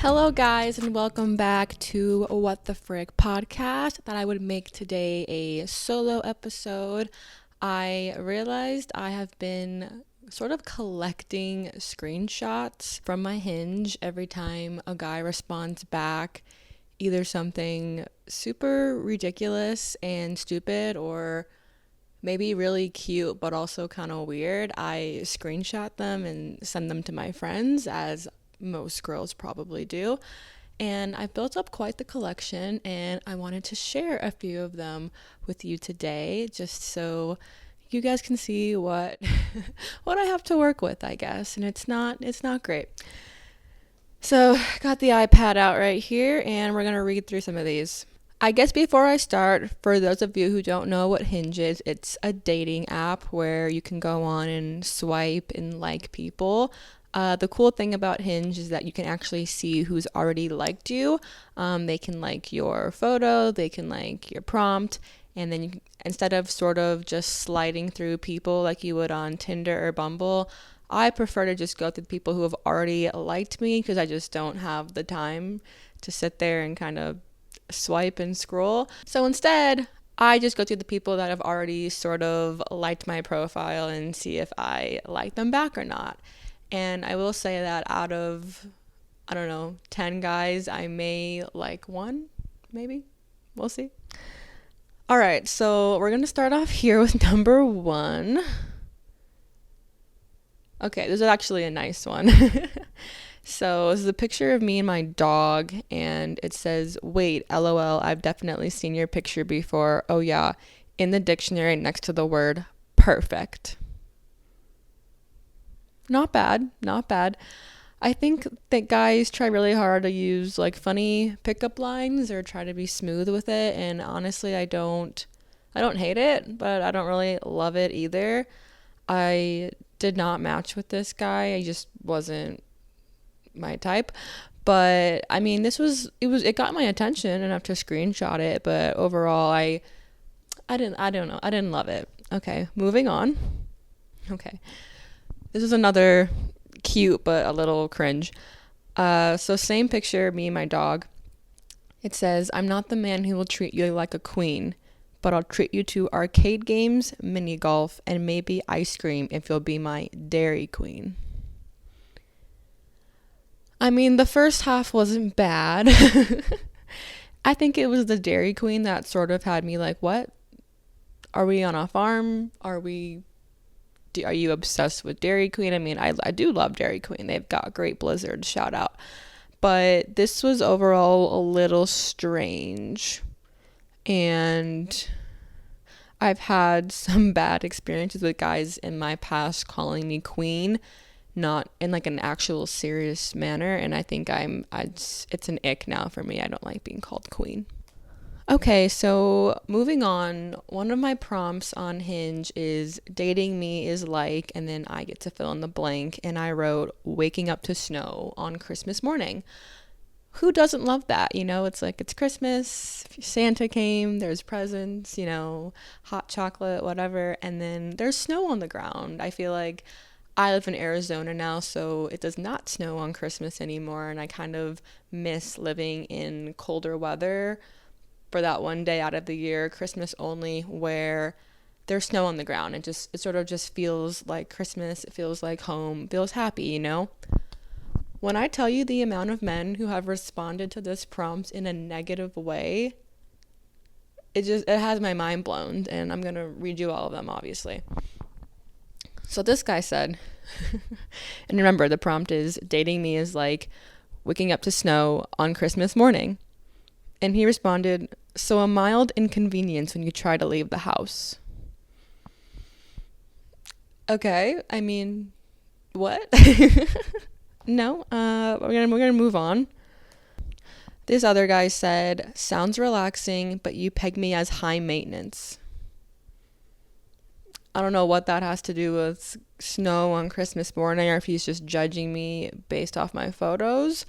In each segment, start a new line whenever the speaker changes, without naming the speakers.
Hello, guys, and welcome back to What the Frick podcast. That I would make today a solo episode. I realized I have been sort of collecting screenshots from my Hinge every time a guy responds back, either something super ridiculous and stupid or maybe really cute but also kind of weird. I screenshot them and send them to my friends, as most girls probably do. And I built up quite the collection, and I wanted to share a few of them with you today, just so you guys can see what what I have to work with, I guess. And it's not great. So, got the iPad out right here, and we're going to read through some of these. I guess before I start, for those of you who don't know what Hinge is, it's a dating app where you can go on and swipe and like people. The cool thing about Hinge is that you can actually see who's already liked you. They can like your photo, they can like your prompt, and then you can, instead of sort of just sliding through people like you would on Tinder or Bumble, I prefer to just go through people who have already liked me because I just don't have the time to sit there and kind of swipe and scroll. So instead, I just go through the people that have already sort of liked my profile and see if I like them back or not. And I will say that out of, I don't know, 10 guys, I may like one, maybe. We'll see. All right, so we're going to start off here with number 1. Okay, this is actually a nice one. So this is a picture of me and my dog, and it says, "Wait, LOL, I've definitely seen your picture before. Oh yeah, in the dictionary next to the word perfect." Not bad, not bad. I think that guys try really hard to use like funny pickup lines or try to be smooth with it, and honestly, I don't hate it, but I don't really love it either. I did not match with this guy. I just wasn't my type. But I mean, it got my attention enough to screenshot it, but overall I don't know. I didn't love it. Okay, moving on. Okay. This is another cute but a little cringe. So same picture, me and my dog. It says, "I'm not the man who will treat you like a queen, but I'll treat you to arcade games, mini golf, and maybe ice cream if you'll be my Dairy Queen." I mean, the first half wasn't bad. I think it was the Dairy Queen that sort of had me like, what? Are we on a farm? Are you obsessed with Dairy Queen? I mean, I do love Dairy Queen. They've got great blizzards, shout out. But this was overall a little strange. And I've had some bad experiences with guys in my past calling me queen, not in like an actual serious manner, and I think it's an ick now for me. I don't like being called queen. Okay, so moving on, one of my prompts on Hinge is dating me is like, and then I get to fill in the blank, and I wrote waking up to snow on Christmas morning. Who doesn't love that? It's like it's Christmas, Santa came, there's presents, hot chocolate, whatever, and then there's snow on the ground. I feel like I live in Arizona now, so it does not snow on Christmas anymore, and I kind of miss living in colder weather for that one day out of the year, Christmas only, where there's snow on the ground. It sort of just feels like Christmas. It feels like home. Feels happy. When I tell you the amount of men who have responded to this prompt in a negative way, it has my mind blown, and I'm gonna read you all of them, obviously. So this guy said, and remember, the prompt is dating me is like waking up to snow on Christmas morning. And he responded, "So a mild inconvenience when you try to leave the house." Okay, I mean, what? No, we're gonna move on. This other guy said, "Sounds relaxing, but you peg me as high maintenance." I don't know what that has to do with snow on Christmas morning, or if he's just judging me based off my photos.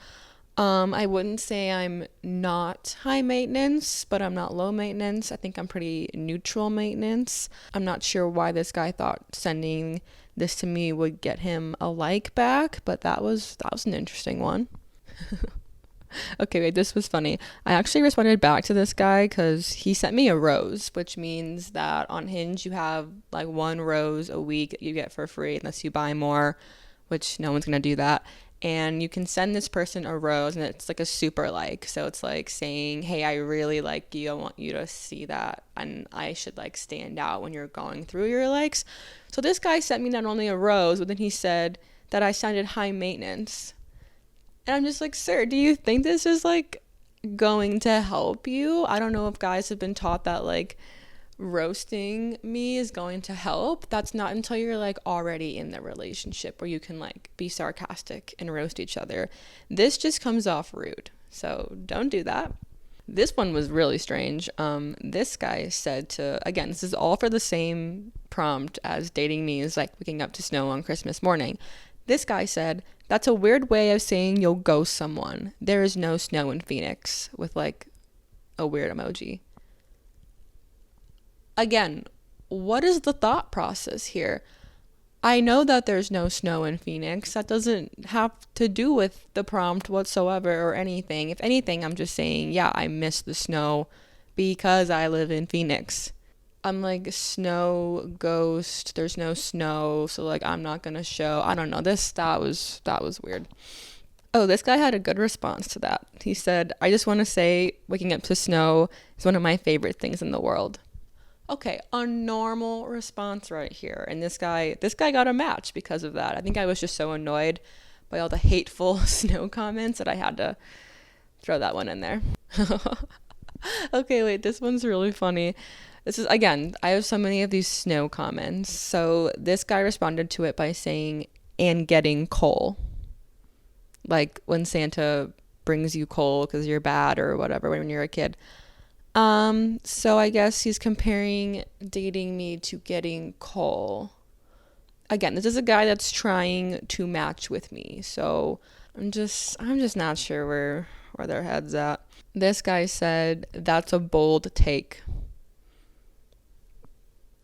I wouldn't say I'm not high maintenance, but I'm not low maintenance. I think I'm pretty neutral maintenance. I'm not sure why this guy thought sending this to me would get him a like back, but that was an interesting one. Okay, wait, this was funny. I actually responded back to this guy because he sent me a rose, which means that on Hinge you have like one rose a week that you get for free unless you buy more, which no one's gonna do that. And you can send this person a rose, and it's like a super like. So it's like saying, hey, I really like you. I want you to see that. And I should like stand out when you're going through your likes. So this guy sent me not only a rose, but then he said that I sounded high maintenance. And I'm just like, sir, do you think this is like going to help you? I don't know if guys have been taught that like roasting me is going to help. That's not until you're like already in the relationship where you can like be sarcastic and roast each other. This just comes off rude. So don't do that. This one was really strange. This guy said to, again, this is all for the same prompt as dating me is like waking up to snow on Christmas morning. This guy said, that's a weird way of saying you'll ghost someone. There is no snow in Phoenix, with like a weird emoji. Again, what is the thought process here? I know that there's no snow in Phoenix. That doesn't have to do with the prompt whatsoever or anything. If anything, I'm just saying, yeah, I miss the snow because I live in Phoenix. I'm like, snow ghost, there's no snow, so like I'm not gonna show. I don't know. That was weird. Oh, this guy had a good response to that. He said, I just want to say waking up to snow is one of my favorite things in the world. Okay, a normal response right here. And this guy got a match because of that. I think I was just so annoyed by all the hateful snow comments that I had to throw that one in there. Okay, wait, this one's really funny. This is, again, I have so many of these snow comments. So this guy responded to it by saying, and getting coal. Like when Santa brings you coal because you're bad or whatever when you're a kid. So I guess he's comparing dating me to getting coal. Again, this is a guy that's trying to match with me. So I'm just not sure where their head's at. This guy said, that's a bold take.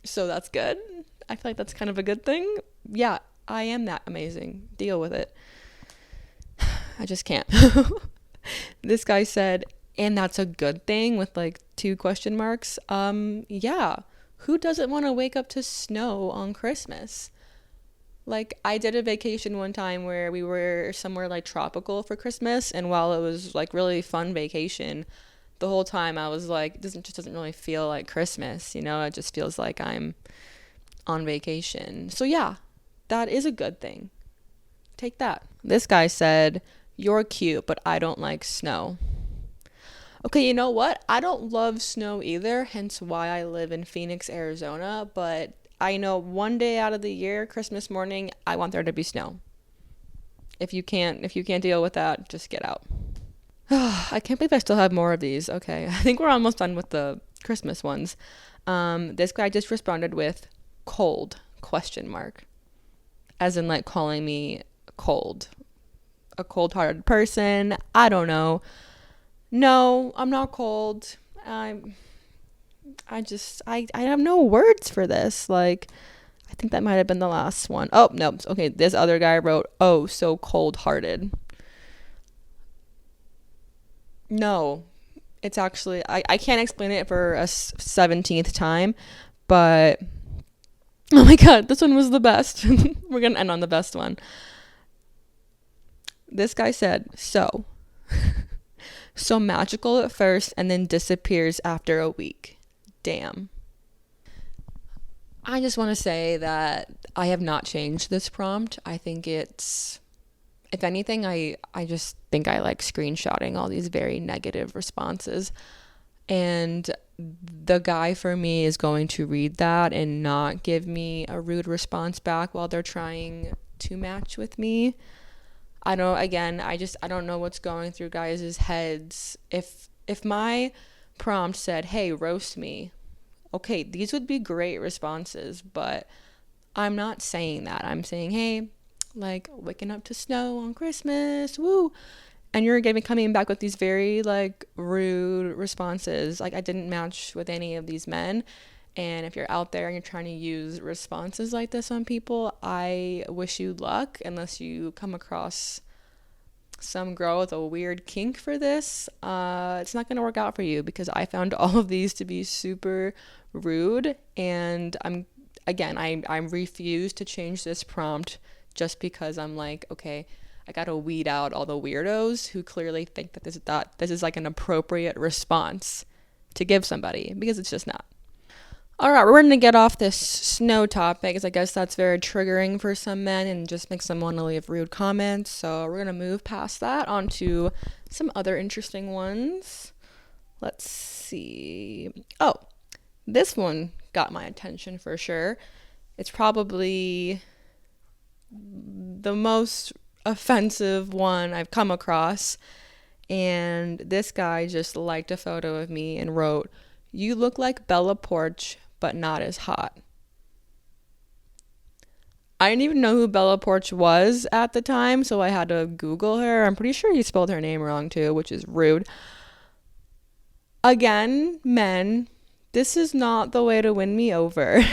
So that's good. I feel like that's kind of a good thing. Yeah, I am that amazing. Deal with it. I just can't. This guy said, and that's a good thing with like 2 question marks. Yeah. Who doesn't want to wake up to snow on Christmas? Like, I did a vacation one time where we were somewhere like tropical for Christmas, and while it was like really fun vacation, the whole time I was like, it doesn't really feel like Christmas, you know? It just feels like I'm on vacation. So yeah, that is a good thing. Take that. This guy said, you're cute, but I don't like snow. Okay, you know what? I don't love snow either, hence why I live in Phoenix, Arizona, but I know one day out of the year, Christmas morning, I want there to be snow. If you can't deal with that, just get out. I can't believe I still have more of these. Okay, I think we're almost done with the Christmas ones. This guy just responded with cold, question mark. As in like calling me cold. A cold-hearted person. I don't know. No, I'm not cold. I have no words for this. Like, I think that might have been the last one. Oh, no. Okay, this other guy wrote, oh, so cold-hearted. No, it's actually, I can't explain it for a 17th time, but, oh my God, this one was the best. We're going to end on the best one. This guy said, so magical at first and then disappears after a week. Damn. I just want to say that I have not changed this prompt. I think it's, if anything, I just think I like screenshotting all these very negative responses. And the guy for me is going to read that and not give me a rude response back while they're trying to match with me. I don't know what's going through guys' heads. If my prompt said, hey, roast me, okay, these would be great responses, but I'm not saying that. I'm saying, hey, like, waking up to snow on Christmas, woo. And you're coming back with these very, like, rude responses. Like, I didn't match with any of these men. And if you're out there and you're trying to use responses like this on people, I wish you luck unless you come across some girl with a weird kink for this, it's not going to work out for you, because I found all of these to be super rude, and I refuse to change this prompt just because I'm like, okay, I got to weed out all the weirdos who clearly think that this is like an appropriate response to give somebody, because it's just not. All right, we're going to get off this snow topic, because I guess that's very triggering for some men and just makes them want to leave rude comments. So we're going to move past that onto some other interesting ones. Let's see. Oh, this one got my attention for sure. It's probably the most offensive one I've come across. And this guy just liked a photo of me and wrote, "You look like Bella Poarch, but not as hot." I didn't even know who Bella Poarch was at the time, so I had to Google her. I'm pretty sure he spelled her name wrong too, which is rude. Again, men, this is not the way to win me over.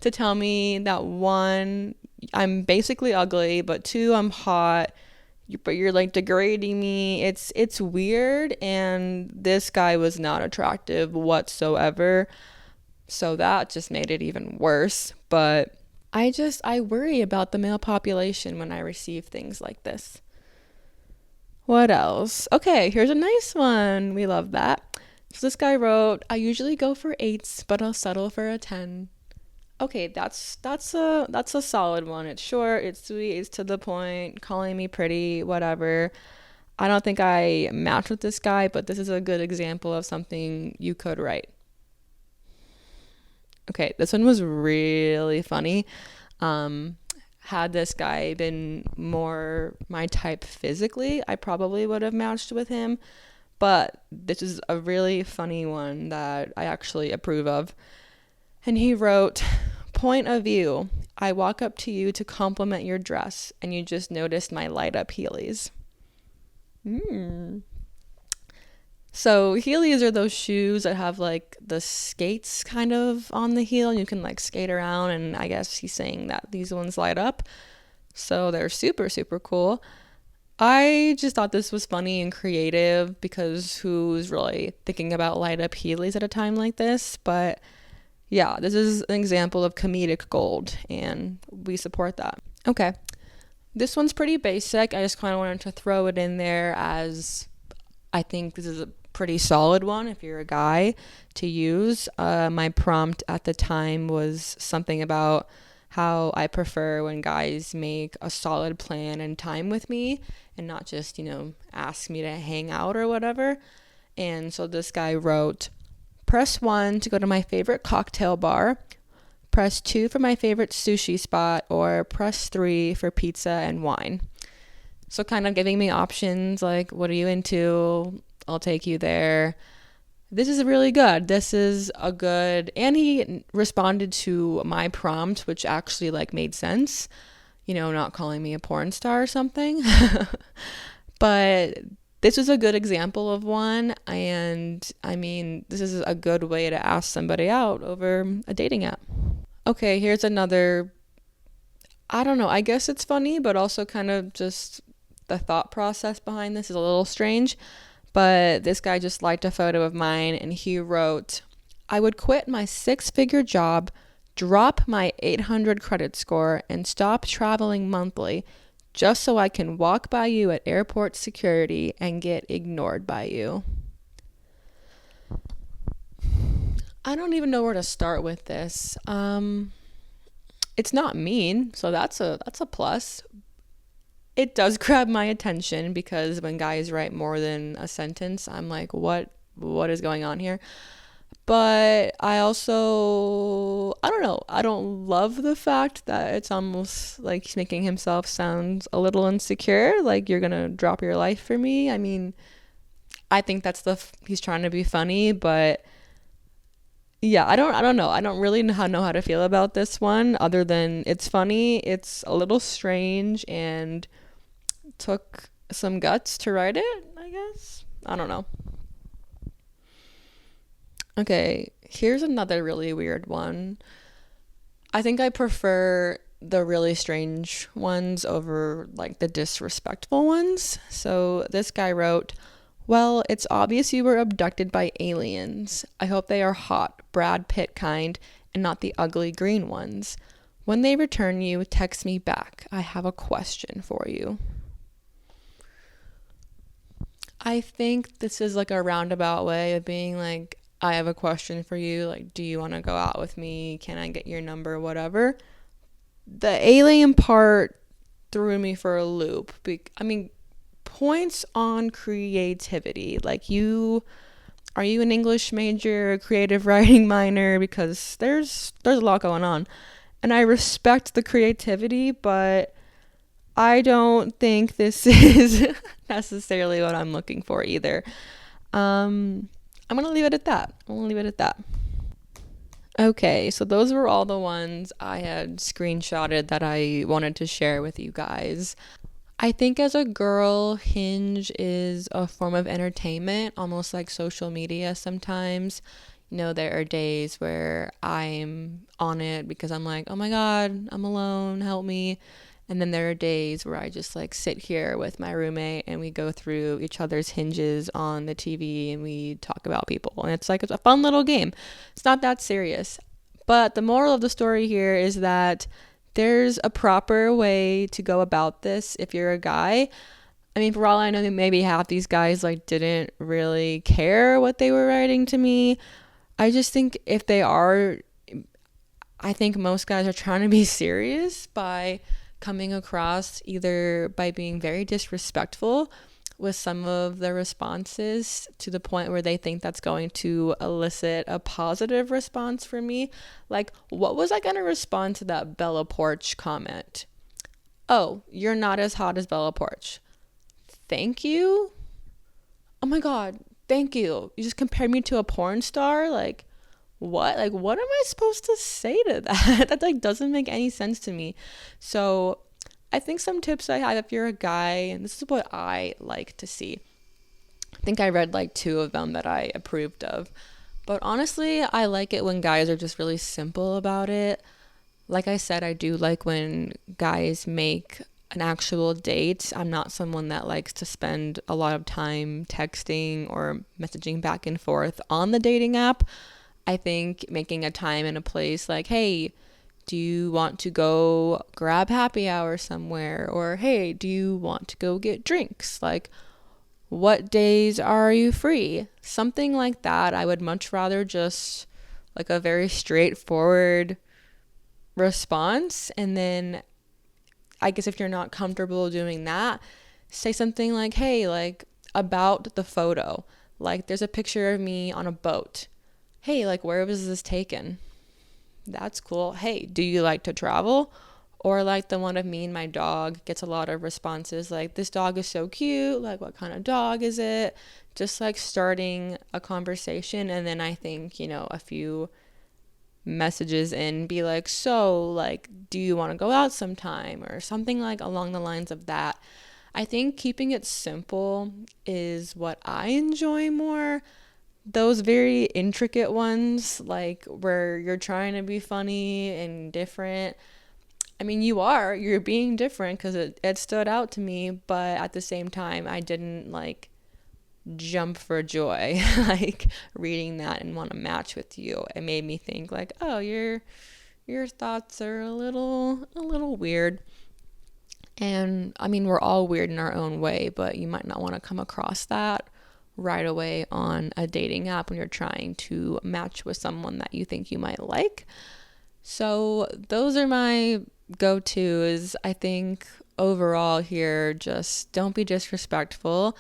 To tell me that, one, I'm basically ugly, but two, I'm hot, but you're like degrading me. It's weird, and this guy was not attractive whatsoever. So that just made it even worse. But I worry about the male population when I receive things like this. What else? Okay, here's a nice one. We love that. So this guy wrote, "I usually go for 8s, but I'll settle for a 10." Okay, that's a solid one. It's short, it's sweet, it's to the point, calling me pretty, whatever. I don't think I match with this guy, but this is a good example of something you could write. Okay, this one was really funny. Had this guy been more my type physically, I probably would have matched with him. But this is a really funny one that I actually approve of. And he wrote, "Point of view. I walk up to you to compliment your dress, and you just noticed my light up Heelys." So Heelys are those shoes that have like the skates kind of on the heel, and you can like skate around, and I guess he's saying that these ones light up. So they're super, super cool. I just thought this was funny and creative, because who's really thinking about light up Heelys at a time like this? But yeah, this is an example of comedic gold, and we support that. Okay, this one's pretty basic. I just kind of wanted to throw it in there, as I think this is a pretty solid one if you're a guy to use. My prompt at the time was something about how I prefer when guys make a solid plan and time with me, and not just, ask me to hang out or whatever. And so this guy wrote, "Press 1 to go to my favorite cocktail bar, press 2 for my favorite sushi spot, or press 3 for pizza and wine." So kind of giving me options like, what are you into? I'll take you there. This is really good. This is a good, and he responded to my prompt, which actually like made sense, not calling me a porn star or something. But this was a good example of one, and I mean, this is a good way to ask somebody out over a dating app. Okay, here's another, I don't know, I guess it's funny, but also kind of just the thought process behind this is a little strange. But this guy just liked a photo of mine, and he wrote, "I would quit my 6-figure job, drop my 800 credit score, and stop traveling monthly just so I can walk by you at airport security and get ignored by you." I don't even know where to start with this. It's not mean, so that's a plus. It does grab my attention, because when guys write more than a sentence, I'm like, what is going on here? But I also, I don't know, I don't love the fact that it's almost like he's making himself sound a little insecure, like, you're gonna drop your life for me. I mean, I think he's trying to be funny, but yeah, I don't know. I don't really know how to feel about this one, other than it's funny, it's a little strange, and took some guts to write it, I guess. I don't know. Okay, here's another really weird one. I think I prefer the really strange ones over like the disrespectful ones. So this guy wrote, well, it's obvious you were abducted by aliens. I hope they are hot, Brad Pitt kind, and not the ugly green ones. When they return you, text me back. I have a question for you. I think this is like a roundabout way of being like, I have a question for you. Like, do you want to go out with me? Can I get your number? Whatever. The alien part threw me for a loop. I mean, points on creativity. Like, are you an English major, a creative writing minor? Because there's a lot going on. And I respect the creativity, but I don't think this is necessarily what I'm looking for either. I'm going to leave it at that. Okay, so those were all the ones I had screenshotted that I wanted to share with you guys. I think as a girl, Hinge is a form of entertainment, almost like social media sometimes. There are days where I'm on it because I'm like, oh my God, I'm alone, help me. And then there are days where I just like sit here with my roommate and we go through each other's hinges on the TV and we talk about people. And it's like, it's a fun little game. It's not that serious. But the moral of the story here is that there's a proper way to go about this if you're a guy. I mean, for all I know, maybe half these guys like didn't really care what they were writing to me. I just think if they are, I think most guys are trying to be serious by coming across either by being very disrespectful with some of the responses to the point where they think that's going to elicit a positive response from me. Like, what was I going to respond to that Bella Porch comment? Oh, you're not as hot as Bella Porch. Thank you? Oh my God, thank you. You just compared me to a porn star? Like, what? Like, what am I supposed to say to that? That like doesn't make any sense to me. So I think some tips I have if you're a guy, and this is what I like to see. I think I read like 2 of them that I approved of. But honestly, I like it when guys are just really simple about it. Like I said, I do like when guys make an actual date. I'm not someone that likes to spend a lot of time texting or messaging back and forth on the dating app. I think making a time and a place like, hey, do you want to go grab happy hour somewhere? Or, hey, do you want to go get drinks? Like, what days are you free? Something like that. I would much rather just like a very straightforward response. And then I guess if you're not comfortable doing that, say something like, hey, like about the photo. Like, there's a picture of me on a boat. Hey, like, where was this taken? That's cool. Hey, do you like to travel? Or like the one of me and my dog gets a lot of responses like, this dog is so cute. Like, what kind of dog is it? Just like starting a conversation. And then I think, a few messages in, be like, so like, do you want to go out sometime? Or something like along the lines of that. I think keeping it simple is what I enjoy more. Those very intricate ones, like where you're trying to be funny and different. I mean, you're being different because it stood out to me, but at the same time, I didn't like jump for joy, like reading that and want to match with you. It made me think like, oh, your thoughts are a little weird. And I mean, we're all weird in our own way, but you might not want to come across that right away on a dating app when you're trying to match with someone that you think you might like. So those are my go-tos. I think overall here, just don't be disrespectful.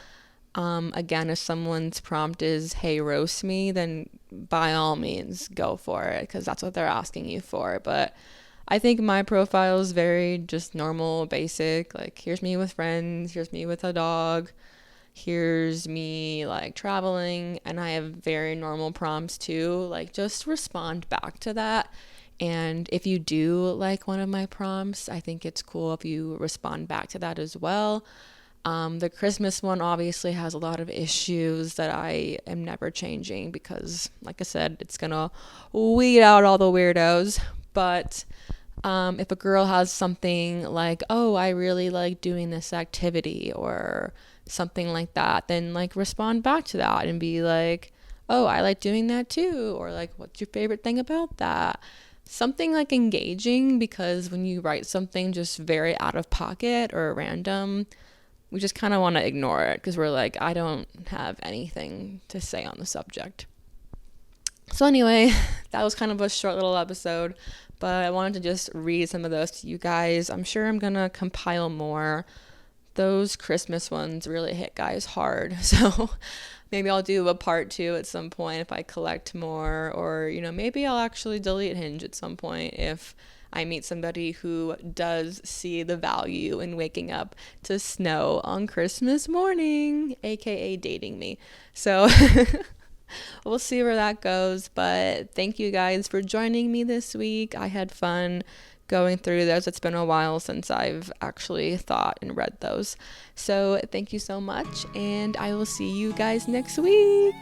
Again, if someone's prompt is, hey, roast me, then by all means go for it because that's what they're asking you for. But I think my profile is very just normal, basic. Like, here's me with friends, here's me with a dog, here's me like traveling, and I have very normal prompts too. Like, just respond back to that. And if you do like one of my prompts, I think it's cool if you respond back to that as well. The Christmas one obviously has a lot of issues that I am never changing because, like I said, it's gonna weed out all the weirdos. But If a girl has something like, oh, I really like doing this activity or something like that, then like respond back to that and be like, oh, I like doing that too. Or like, what's your favorite thing about that? Something like engaging, because when you write something just very out of pocket or random, we just kind of want to ignore it because we're like, I don't have anything to say on the subject. So anyway, that was kind of a short little episode, but I wanted to just read some of those to you guys. I'm sure I'm gonna compile more. Those Christmas ones really hit guys hard, so maybe I'll do a part 2 at some point if I collect more, or maybe I'll actually delete Hinge at some point if I meet somebody who does see the value in waking up to snow on Christmas morning, aka dating me. So we'll see where that goes. But thank you guys for joining me this week. I had fun going through those. It's been a while since I've actually thought and read those. So thank you so much, and I will see you guys next week.